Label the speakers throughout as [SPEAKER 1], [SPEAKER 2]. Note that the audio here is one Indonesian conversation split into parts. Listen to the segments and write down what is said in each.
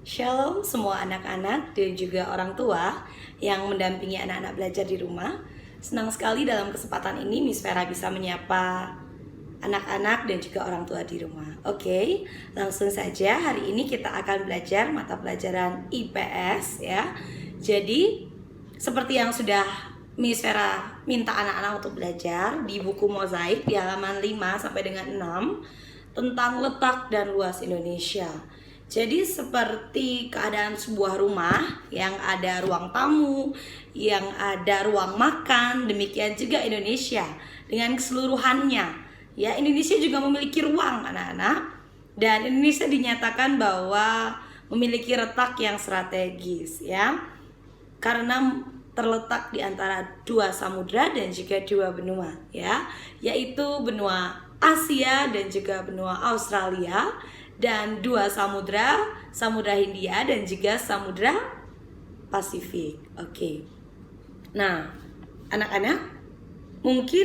[SPEAKER 1] Shalom semua anak-anak dan juga orang tua yang mendampingi anak-anak belajar di rumah. Senang sekali dalam kesempatan ini Miss Vera bisa menyapa anak-anak dan juga orang tua di rumah. Oke, langsung saja hari ini kita akan belajar mata pelajaran IPS ya. Jadi seperti yang sudah Miss Vera minta anak-anak untuk belajar di buku mozaik di halaman 5 sampai dengan 6 tentang letak dan luas Indonesia. Jadi seperti keadaan sebuah rumah yang ada ruang tamu, yang ada ruang makan, demikian juga Indonesia dengan keseluruhannya. Ya, Indonesia juga memiliki ruang anak-anak, dan Indonesia dinyatakan bahwa memiliki letak yang strategis ya. Karena terletak di antara dua samudra dan juga dua benua ya, yaitu benua Asia dan juga benua Australia, dan dua samudra, Samudra Hindia dan juga Samudra Pasifik. Oke. Nah, anak-anak, mungkin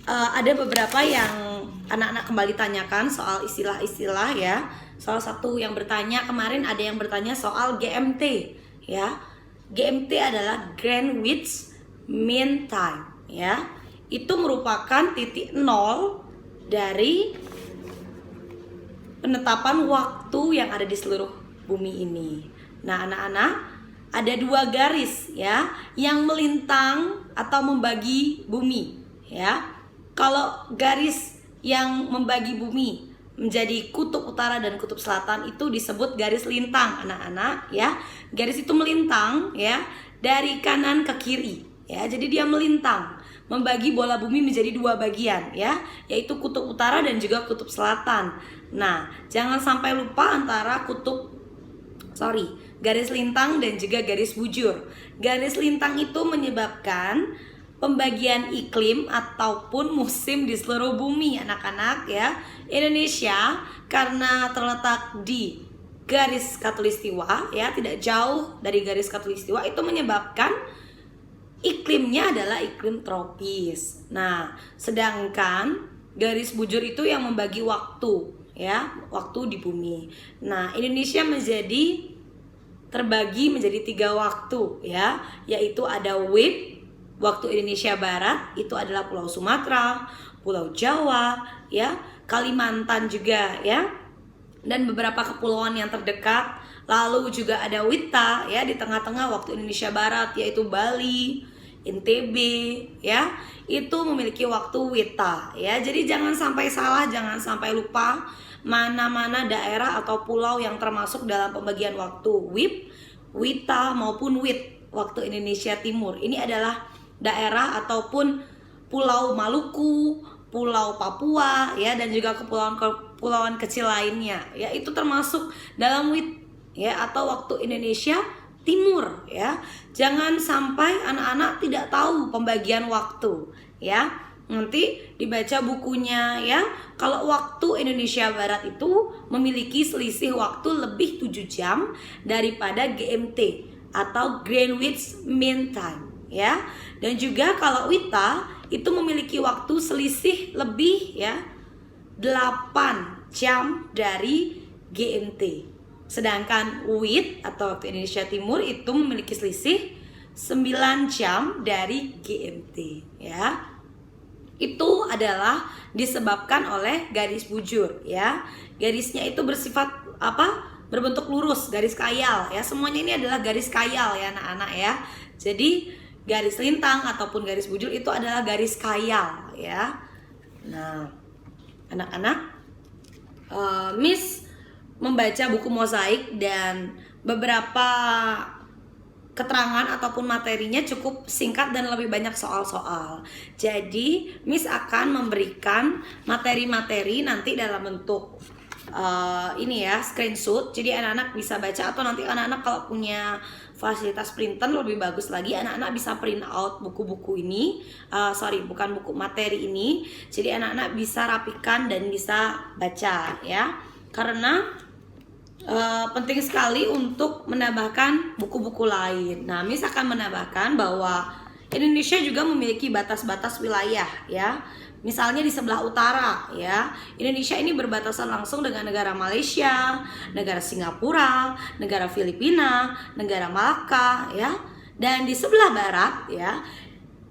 [SPEAKER 1] ada beberapa yang anak-anak kembali tanyakan soal istilah-istilah ya. Salah satu yang bertanya kemarin, ada yang bertanya soal GMT ya. GMT adalah Greenwich Mean Time ya. Itu merupakan titik nol dari penetapan waktu yang ada di seluruh bumi ini. Nah, anak-anak, ada dua garis ya yang melintang atau membagi bumi ya. Kalau garis yang membagi bumi menjadi kutub utara dan kutub selatan itu disebut garis lintang, anak-anak ya. Garis itu melintang ya dari kanan ke kiri ya. Jadi dia melintang, membagi bola bumi menjadi dua bagian ya, yaitu kutub utara dan juga kutub selatan. Nah, jangan sampai lupa antara garis lintang dan juga garis bujur. Garis lintang itu menyebabkan pembagian iklim ataupun musim di seluruh bumi, anak-anak ya. Indonesia karena terletak di garis khatulistiwa ya, tidak jauh dari garis khatulistiwa, itu menyebabkan iklimnya adalah iklim tropis. Nah, sedangkan garis bujur itu yang membagi waktu ya, waktu di bumi. Nah, Indonesia terbagi menjadi 3 waktu ya, yaitu ada WIB, waktu Indonesia Barat, itu adalah Pulau Sumatera, Pulau Jawa ya, Kalimantan juga ya, dan beberapa kepulauan yang terdekat. Lalu juga ada WITA ya di tengah-tengah waktu Indonesia Barat, yaitu Bali, NTB ya, itu memiliki waktu WITA ya. Jadi jangan sampai salah, jangan sampai lupa mana-mana daerah atau pulau yang termasuk dalam pembagian waktu WIB, WITA maupun WIT, waktu Indonesia Timur. Ini adalah daerah ataupun Pulau Maluku, Pulau Papua ya, dan juga kepulauan kecil lainnya ya, itu termasuk dalam WIT ya, atau waktu Indonesia Timur ya. Jangan sampai anak-anak tidak tahu pembagian waktu ya. Nanti dibaca bukunya ya. Kalau waktu Indonesia Barat itu memiliki selisih waktu lebih 7 jam daripada GMT atau Greenwich Mean Time ya. Dan juga kalau WITA itu memiliki waktu selisih lebih ya 8 jam dari GMT. Sedangkan WIT atau waktu Indonesia Timur itu memiliki selisih 9 jam dari GMT ya. Itu adalah disebabkan oleh garis bujur ya. Garisnya itu bersifat berbentuk lurus, garis kayal ya. Semuanya ini adalah garis kayal ya anak-anak ya. Jadi garis lintang ataupun garis bujur itu adalah garis kayal ya. Nah, anak-anak, Miss membaca buku mozaik dan beberapa keterangan ataupun materinya cukup singkat dan lebih banyak soal-soal. Jadi Miss akan memberikan materi-materi nanti dalam bentuk ini ya, screenshot. Jadi anak-anak bisa baca, atau nanti anak-anak kalau punya fasilitas printer lebih bagus lagi, anak-anak bisa print out buku-buku ini, bukan buku materi ini. Jadi anak-anak bisa rapikan dan bisa baca ya. Karena penting sekali untuk menambahkan buku-buku lain. Nah, Miss akan menambahkan bahwa Indonesia juga memiliki batas-batas wilayah ya. Misalnya di sebelah utara ya, Indonesia ini berbatasan langsung dengan negara Malaysia, negara Singapura, negara Filipina, negara Malaka ya. Dan di sebelah barat ya,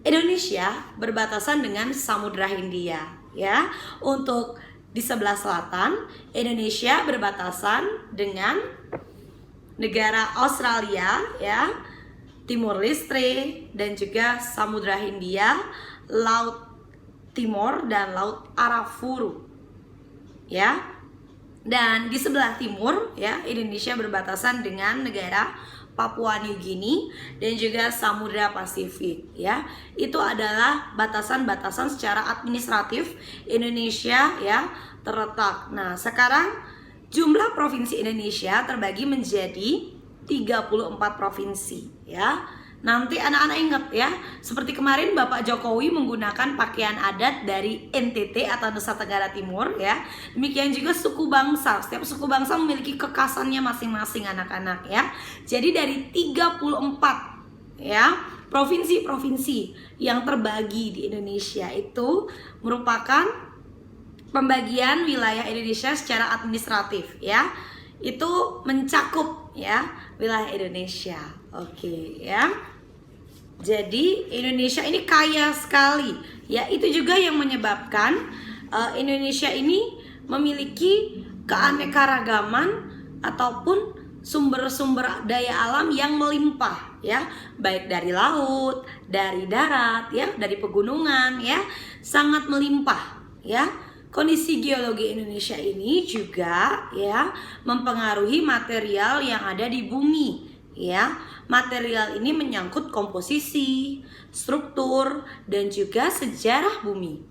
[SPEAKER 1] Indonesia berbatasan dengan Samudra Hindia ya. Untuk di sebelah selatan, Indonesia berbatasan dengan negara Australia ya, Timur Leste dan juga Samudra Hindia, Laut Timur dan Laut Arafuru ya. Dan di sebelah timur ya, Indonesia berbatasan dengan negara Papua New Guinea dan juga Samudra Pasifik ya. Itu adalah batasan-batasan secara administratif Indonesia ya terletak. Nah, sekarang jumlah provinsi Indonesia terbagi menjadi 34 provinsi ya. Nanti anak-anak ingat ya, seperti kemarin Bapak Jokowi menggunakan pakaian adat dari NTT atau Nusa Tenggara Timur ya. Demikian juga suku bangsa, setiap suku bangsa memiliki kekhasannya masing-masing anak-anak ya. Jadi dari 34 ya provinsi-provinsi yang terbagi di Indonesia itu merupakan pembagian wilayah Indonesia secara administratif ya. Itu mencakup ya wilayah Indonesia. Oke ya. Jadi Indonesia ini kaya sekali ya. Itu juga yang menyebabkan Indonesia ini memiliki keanekaragaman ataupun sumber-sumber daya alam yang melimpah ya, baik dari laut, dari darat ya, dari pegunungan ya, sangat melimpah ya. Kondisi geologi Indonesia ini juga ya mempengaruhi material yang ada di bumi ya. Material ini menyangkut komposisi, struktur, dan juga sejarah bumi.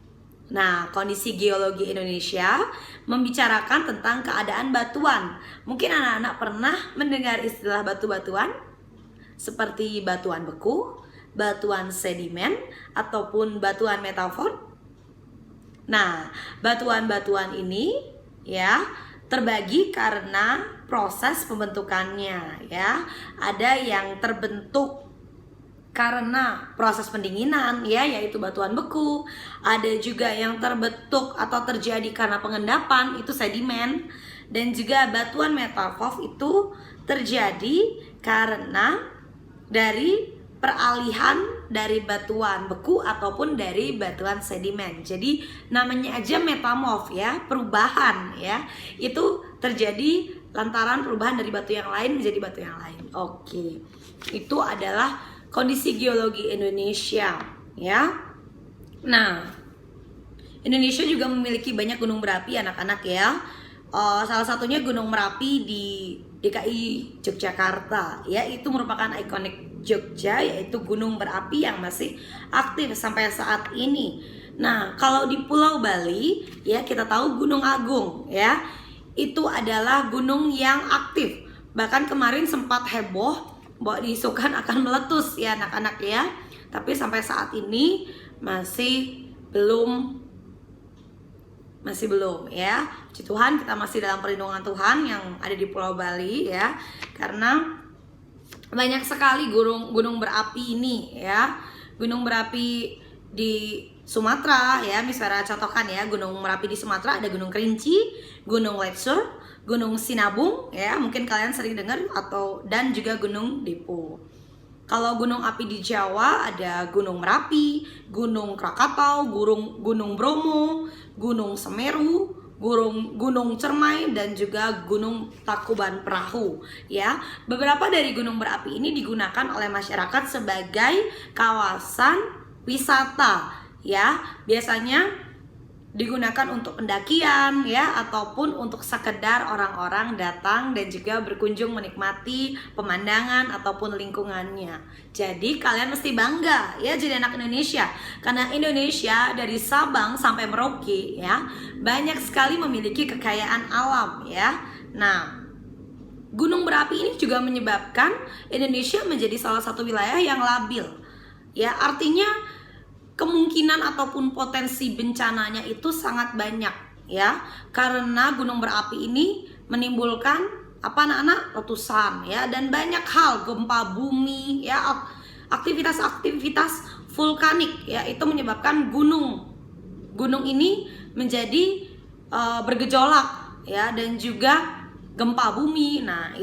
[SPEAKER 1] Nah, kondisi geologi Indonesia membicarakan tentang keadaan batuan. Mungkin anak-anak pernah mendengar istilah batu-batuan seperti batuan beku, batuan sedimen, ataupun batuan metafor. Nah, batuan-batuan ini ya terbagi karena proses pembentukannya ya. Ada yang terbentuk karena proses pendinginan ya, yaitu batuan beku. Ada juga yang terbentuk atau terjadi karena pengendapan, itu sedimen. Dan juga batuan metamorf itu terjadi karena dari peralihan dari batuan beku ataupun dari batuan sedimen. Jadi namanya aja metamorf ya, perubahan ya. Itu terjadi lantaran perubahan dari batu yang lain menjadi batu yang lain. Oke. Itu adalah kondisi geologi Indonesia ya. Nah, Indonesia juga memiliki banyak gunung berapi anak-anak ya. Salah satunya Gunung Merapi di DKI Yogyakarta ya. Itu merupakan ikonik Jogja, yaitu gunung berapi yang masih aktif sampai saat ini. Nah, kalau di Pulau Bali ya, kita tahu Gunung Agung ya, itu adalah gunung yang aktif. Bahkan kemarin sempat heboh bahwa diisukan akan meletus ya anak-anak ya. Tapi sampai saat ini masih belum ya. Puji Tuhan, kita masih dalam perlindungan Tuhan yang ada di Pulau Bali ya. Karena banyak sekali gunung berapi ini ya. Gunung berapi di Sumatera ya, misalnya contohkan ya, Gunung Merapi di Sumatera ada Gunung Kerinci, Gunung Leuser, Gunung Sinabung ya, mungkin kalian sering dengar, dan juga Gunung Dipo. Kalau gunung api di Jawa ada Gunung Merapi, Gunung Krakatau, Gunung Bromo, Gunung Semeru, Gunung Cermai, dan juga Gunung Tangkuban Perahu ya. Beberapa dari gunung berapi ini digunakan oleh masyarakat sebagai kawasan wisata ya. Biasanya digunakan untuk pendakian ya, ataupun untuk sekedar orang-orang datang dan juga berkunjung menikmati pemandangan ataupun lingkungannya. Jadi kalian mesti bangga ya jadi anak Indonesia, karena Indonesia dari Sabang sampai Merauke ya banyak sekali memiliki kekayaan alam ya. Nah, gunung berapi ini juga menyebabkan Indonesia menjadi salah satu wilayah yang labil ya, artinya kemungkinan ataupun potensi bencananya itu sangat banyak ya, karena gunung berapi ini menimbulkan anak-anak, letusan ya, dan banyak hal, gempa bumi ya, aktivitas-aktivitas vulkanik ya, itu menyebabkan gunung gunung ini menjadi bergejolak ya, dan juga gempa bumi. Nah,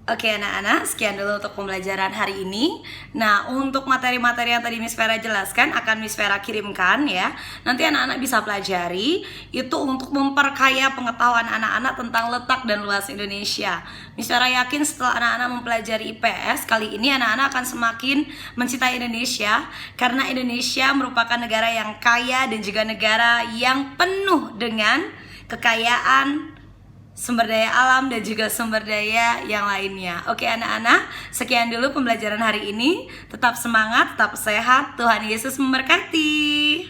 [SPEAKER 1] oke anak-anak, sekian dulu untuk pembelajaran hari ini. Nah, untuk materi-materi yang tadi Miss Vera jelaskan akan Miss Vera kirimkan ya. Nanti anak-anak bisa pelajari, itu untuk memperkaya pengetahuan anak-anak tentang letak dan luas Indonesia. Miss Vera yakin setelah anak-anak mempelajari IPS, kali ini anak-anak akan semakin mencintai Indonesia, karena Indonesia merupakan negara yang kaya dan juga negara yang penuh dengan kekayaan sumber daya alam dan juga sumber daya yang lainnya. Oke anak-anak, sekian dulu pembelajaran hari ini. Tetap semangat, tetap sehat. Tuhan Yesus memberkati.